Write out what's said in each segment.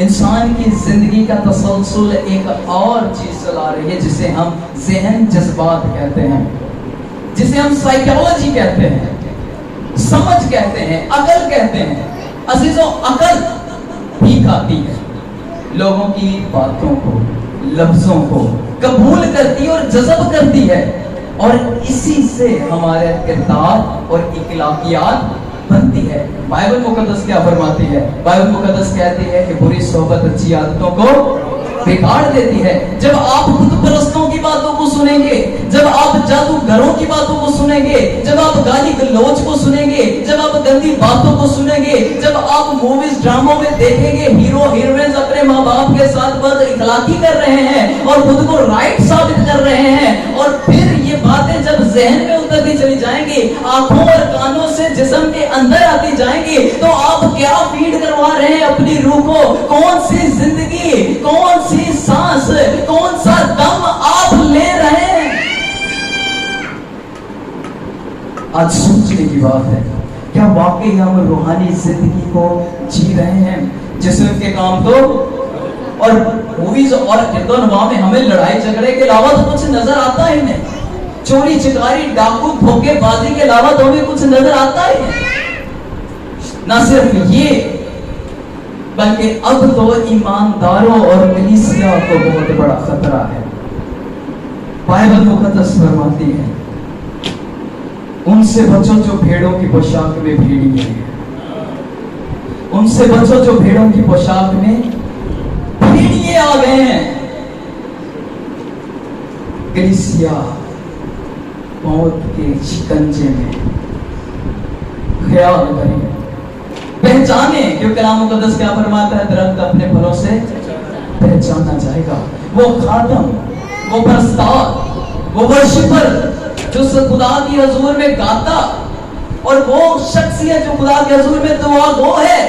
انسان کی زندگی کا تسلسل ایک اور چیز چلا رہی ہے جسے ہم ذہن جذبات کہتے ہیں، جسے ہم سائیکالوجی کہتے ہیں، سمجھ کہتے ہیں، عقل کہتے ہیں۔ عزیزوں، عقل بھی کھاتی ہے، لوگوں کی باتوں کو، لفظوں کو قبول کرتی ہے اور جذب کرتی ہے، اور اسی سے ہمارے کردار اور اخلاقیات بنتی ہے۔ بائبل مقدس کیا فرماتی ہے؟ بائبل مقدس کہتی ہے کہ بری صحبت اچھی عادتوں کو بگاڑ دیتی ہے۔ جب آپ بت پرستوں کی باتوں کو سنیں گے، جب آپ جادوگروں کی باتوں کو سنیں گے، جب آپ گالی گلوچ کو سنیں گے، جب آپ گندی باتوں کو سنیں گے، جب آپ موویز ڈراموں میں دیکھیں گے ہیرو ہیروئنز اپنے ماں باپ کے ساتھ بد اخلاقی کر رہے ہیں اور خود کو رائٹ ثابت کر رہے ہیں، اور پھر یہ باتیں جب ذہن میں اترتی چلی جائیں گی، آنکھوں اور کانوں سے جسم کے اندر آتی جائیں گی، تو آپ کیا فیڈ کروا رہے ہیں اپنی روح کو؟ کون سی زندگی، کون سی سانس، کون سا دم آپ لے رہے ہیں؟ آج سوچنے کی بات ہے، کیا واقعی ہم روحانی زندگی کو جی رہے ہیں؟ جسم کے کام تو اور موویز اور گرد و نواح میں ہمیں لڑائی جھگڑے کے علاوہ تو کچھ نظر آتا ہی نہیں، چوری چکاری ڈاکو دھوکے بازی کے علاوہ تو ہمیں کچھ نظر آتا ہی نہیں۔ نہ صرف یہ، بلکہ اب تو ایمانداروں اور کلیسیا کو بہت بڑا خطرہ ہے۔ بائبل مقدس فرماتی ہے ان سے بچو جو بھیڑوں کی پوشاک میں بھیڑیے ہیں، ان سے بچو جو بھیڑوں کی پوشاک میں بھیڑیے آ گئے ہیں۔ کلیسیا موت کے شکنجے میں، خیال کریں، پہچانے، کیونکہ کلام مقدس کیا فرماتا ہے؟ درخت اپنے پھلوں سے پہچانا جائے گا۔ وہ خادم، وہ پرستار، وہ ورشپر جو خدا کی حضور میں گاتا، اور وہ شخصیت جو خدا کے حضور میں دعا گو ہے،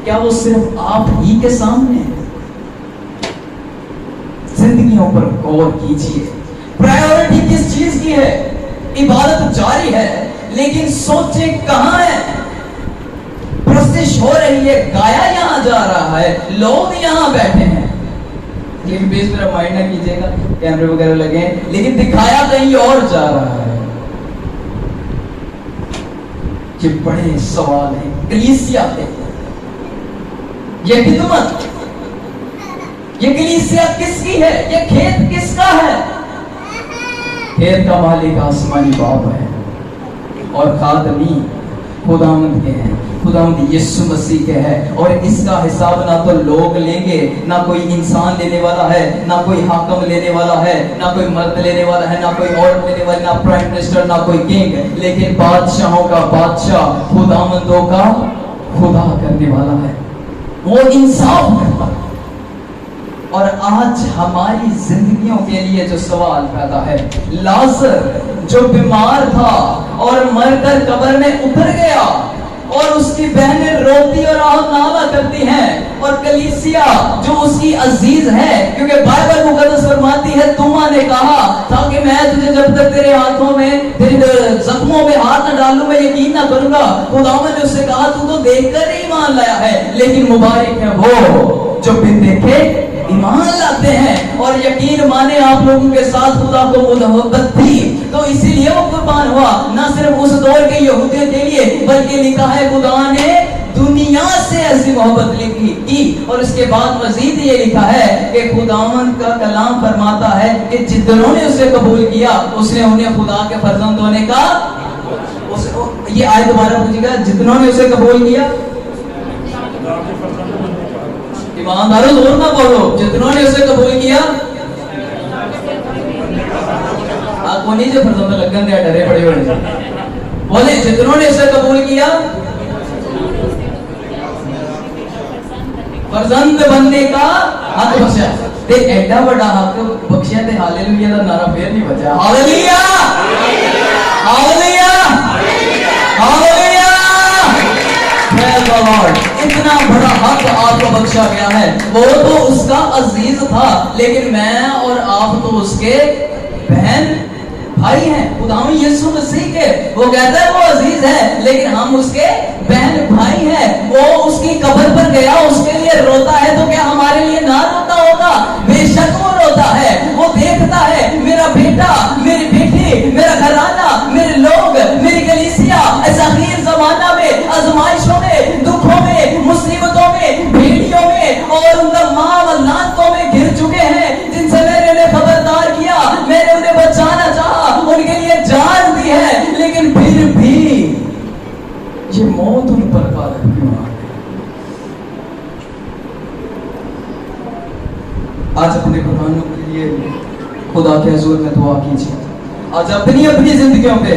کیا وہ صرف آپ ہی کے سامنے؟ زندگیوں پر غور کیجئے، پرائیورٹی کس چیز کی ہے؟ عبادت جاری ہے لیکن سوچیں کہاں ہے؟ پرستش ہو رہی ہے، گایا یہاں جا رہا ہے، لوگ یہاں بیٹھے ہیں، لیکن بیس میرا مائنڈ نہ کیجئے گا، کیمرے وغیرہ لگے ہیں، لیکن دکھایا کہیں اور جا رہا ہے۔ یہ بڑے سوال ہیں کلیسیا کے، یہ خدمت، یہ کلیسیا کس کی ہے؟ یہ کھیت کس کا ہے؟ کھیت کا مالک آسمانی باپ ہے، اور خادمی خداوند کے ہیں، خداوند یسوع مسیح کے ہے، اور اس کا حساب نہ تو لوگ لیں گے، نہ کوئی انسان لینے والا ہے، نہ کوئی حاکم لینے والا ہے، نہ کوئی مرد لینے والا ہے، نہ کوئی عورت لینے والی، نہ پرائم منسٹر، نہ کوئی کنگ، لیکن بادشاہوں کا بادشاہ، خداوندوں کا خدا کرنے والا ہے، وہ انصاف کرتا ہے۔ اور آج ہماری زندگیوں کے لیے جو سوال پیدا ہے، لازر جو بیمار تھا اور مر کر قبر میں اتر گیا، اور اس کی بہنیں روتی اور آہنامہ کرتی ہیں، اور کلیسیا جو اس کی عزیز ہے، کیونکہ بائبل مقدس فرماتی ہے توما نے کہا تھا کہ میں تجھے جب تک تیرے ہاتھوں میں، تیرے زخموں میں ہاتھ نہ ڈالوں میں یقین نہ کروں گا۔ خداوند نے اس سے کہا تو دیکھ کر ہی ایمان لایا ہے، لیکن مبارک ہے وہ جو بن دیکھے ایمان لاتے ہیں، اور یقین مانے آپ لوگوں کے ساتھ خدا کو محبت تھی تو اسی لیے وہ قربان ہوا، نہ صرف اس دور کے یہودیوں کے لیے، بلکہ لکھا ہے خدا نے دنیا سے ایسی محبت لکھی کی، اور اس کے بعد مزید یہ لکھا ہے کہ خداوند کا کلام فرماتا ہے کہ جتنوں نے اسے قبول کیا اس نے انہیں خدا کے فرزند ہونے کا، یہ آیت دوبارہ پوچھے گا، جتنوں نے اسے قبول کیا، ایمانداروں زور نہ بولو، جتنوں نے اسے قبول کیا، آپ کو نہیں جو فرزند لگن دیا ڈرے پڑے بڑے بولے، جتنوں نے اسے قبول کیا فرزند بننے کا حق بخشا۔ تے ایڈا بڑا حق بخشیا تے ہاللویا دا نعرہ پھر نہیں بچا، ہاللویا ہاللویا ہاللویا، اتنا بڑا حق آپ کو بخشا گیا ہے۔ وہ تو اس کا عزیز تھا، لیکن میں اور آپ تو اس کے بہن بھائی ہیں، خداوند یسوع مسیح کے۔ وہ کہتا ہے وہ عزیز عزیز ہے لیکن ہم اس کے بہن بھائی ہیں. وہ اس کی قبر پر گیا, اس کے لیے روتا ہے, تو کیا ہمارے لیے نہ روتا ہوگا؟ بے شک وہ روتا ہے. وہ دیکھتا ہے میرا بیٹا, میری بیٹی, میرا گھرانہ, میرے لوگ, میری کلیسیا اس اخیر زمانہ میں آزمائشوں میں, دکھوں میں, مصیبتوں میں, بھیڑیوں میں اور ان تمام لعنتوں میں گر چکے ہیں, جن سے میں نے انہیں خبردار کیا, میں نے انہیں بچانا چاہا, ان کے لیے جان دی ہے, لیکن پھر بھی یہ موت ان پر غالب کیوں آ گئی؟ آج اپنے قربانوں کے لیے خدا کے حضور میں دعا کیجیے. آج اپنی اپنی زندگیوں پہ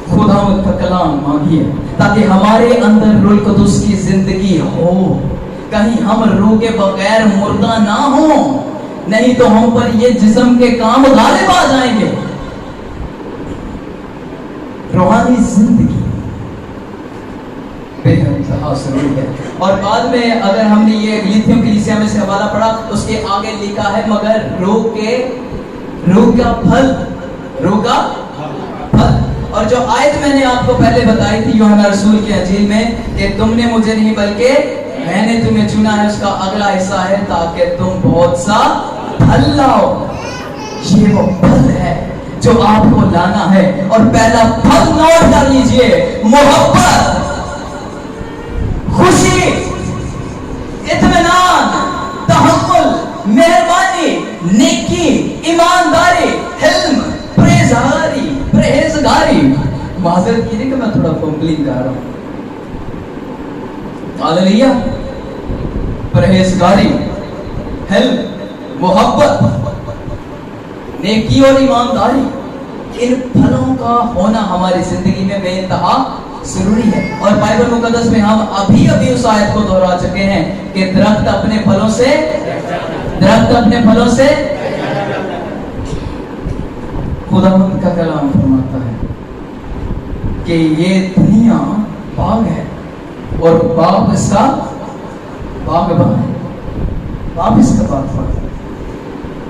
خداوند کا کلام مانگیے تاکہ ہمارے اندر روح القدس کی زندگی ہو. کہیں ہم روح کے بغیر مردہ نہ ہوں, نہیں تو ہم پر یہ جسم کے کام غالب آ جائیں گے. روحانی زندگی بے انتہا ضروری ہے. اور بعد میں اگر ہم نے یہ لیتھیوم کلیسیا میں سے حوالہ پڑھا, اس کے آگے لکھا ہے مگر روح کا پھل. اور جو آیت میں نے آپ کو پہلے بتائی تھی یوحنا رسول کی انجیل میں کہ تم نے مجھے نہیں بلکہ میں نے تمہیں چنا ہے, اس کا اگلا حصہ ہے تاکہ تم بہت سا پھل لاؤ. یہ وہ پھل ہے جو آپ کو لانا ہے. اور پہلا پھل نوٹ کر لیجئے, محبت, خوشی, اطمینان, تحمل, مہربانی, نیکی, ایمانداری, حلم, پرہیزگاری. معذرت کیجیے کہ میں تھوڑا فمبلنگ کر رہا ہوں. ہاللیلویا. پرہیزگاری, حلم, محبت, نیکی اور ایمانداری, ان پھلوں کا ہونا ہماری زندگی میں بے انتہا ضروری ہے. اور بائبل مقدس میں ہم ابھی اس آیت کو دہرا چکے ہیں کہ درخت اپنے پھلوں سے خداوند کا کلام فرماتا ہے کہ یہ دنیا باغ ہے اور باپ اس کا باغبان ہے. باپ اس کا باغبان ہے.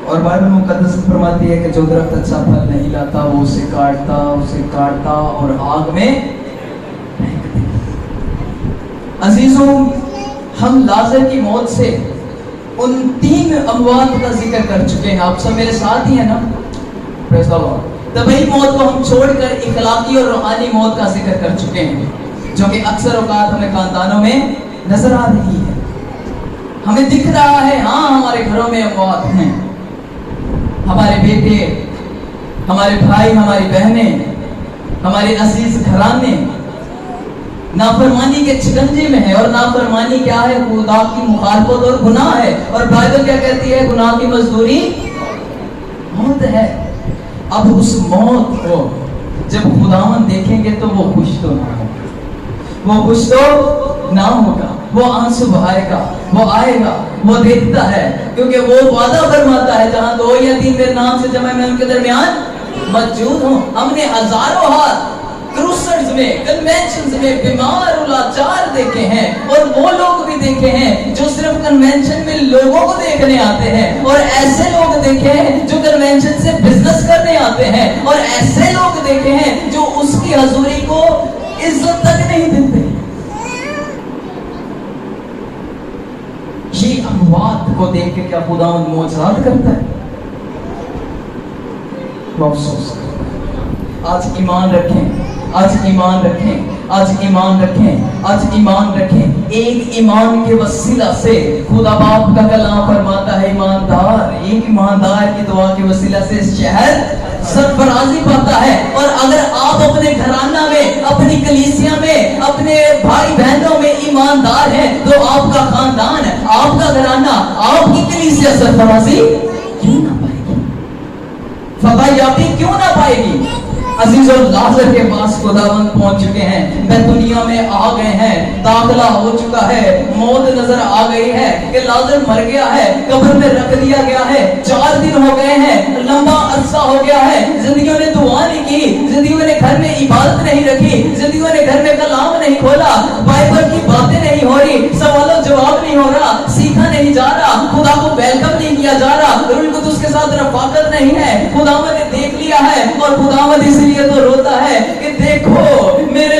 اور بائبل مقدس فرماتی ہے کہ جو درخت اچھا پھل نہیں لاتا وہ اسے کاٹتا اور آگ میں پھینک دیتا. عزیزوں, ہم لازر کی موت سے ان 3 اموات کا ذکر کر چکے ہیں. آپ سب میرے ساتھ ہی ہیں نا؟ پریز دی لارڈ. طبعی موت کو ہم چھوڑ کر اخلاقی اور روحانی موت کا ذکر کر چکے ہیں, جو کہ اکثر اوقات ہمیں خاندانوں میں نظر آ رہی ہے. ہمیں دکھ رہا ہے ہاں ہمارے گھروں میں اموات ہیں, ہمارے بیٹے, ہمارے بھائی, ہماری بہنیں, ہمارے عزیز گھرانے نافرمانی کے شکنجے میں ہے. اور نافرمانی کیا ہے؟ خدا کی مخالفت اور گناہ ہے. اور بائبل کیا کہتی ہے؟ گناہ کی مزدوری موت ہے. اب اس موت کو جب خداوند دیکھیں گے تو وہ خوش تو نہ ہوگا, وہ آنسو بہائے گا, وہ آئے گا, وہ دیکھتا ہے, کیونکہ وہ وعدہ فرماتا ہے جہاں 2 یا 3 میرے نام سے جمع میں ان کے درمیان موجود ہوں. ہم نے ہزاروں ہاتھ کروسرز میں, کنونشنز میں بیمار اور لاچار دیکھے ہیں, اور وہ لوگ بھی دیکھے ہیں جو صرف کنونشن میں لوگوں کو دیکھنے آتے ہیں, اور ایسے لوگ دیکھے ہیں جو کنونشن سے بزنس کرنے آتے ہیں, اور ایسے لوگ دیکھے ہیں جو اس کی حضوری کو عزت تک نہیں دیتے. یہ اموات کو دیکھ کے کیا خداوند معجزات کرتا ہے؟ افسوس. آج ایمان رکھیں, آج ایمان رکھیں, آج ایمان رکھیں, آج ایمان رکھیں. ایک ایمان کے وسیلہ سے خدا باپ کا کلام فرماتا ہے ایک ایماندار کی دعا کے وسیلہ سے شہر سرفرازی پاتا ہے. اور اگر آپ اپنے گھرانہ میں, اپنی کلیسیا میں, اپنے بھائی بہنوں میں ایماندار ہیں تو آپ کا خاندان, آپ کا گھرانہ, آپ کی کلیسیا سرفرازی کیوں نہ پائے گی, فضائیابی کیوں نہ پائے گی؟ عزیز اور لازر کے پاس خداوند پہنچ چکے ہیں, میں دنیا میں آ گئے ہیں, داخلہ ہو چکا ہے, موت نظر آ گئی ہے کہ لازر مر گیا ہے, قبر میں رکھ دیا گیا ہے, 4 دن ہو گئے ہیں, لمبا عرصہ ہو گیا ہے, زندگیوں نے دعا نہیں کی, زندگیوں نے گھر میں عبادت نہیں رکھی, زندگیوں نے گھر میں کلام نہیں کھولا, بائبل کی باتیں نہیں ہو رہی, سوال و جواب نہیں ہو رہا, سیکھا نہیں جا رہا, خدا کو ویلکم نہیں کیا جا رہا, روح القدس کے ساتھ رفاقت نہیں ہے. خداوند نے دیکھ لیا ہے, اور خداوند اس لیے تو روتا ہے کہ دیکھو میرے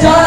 4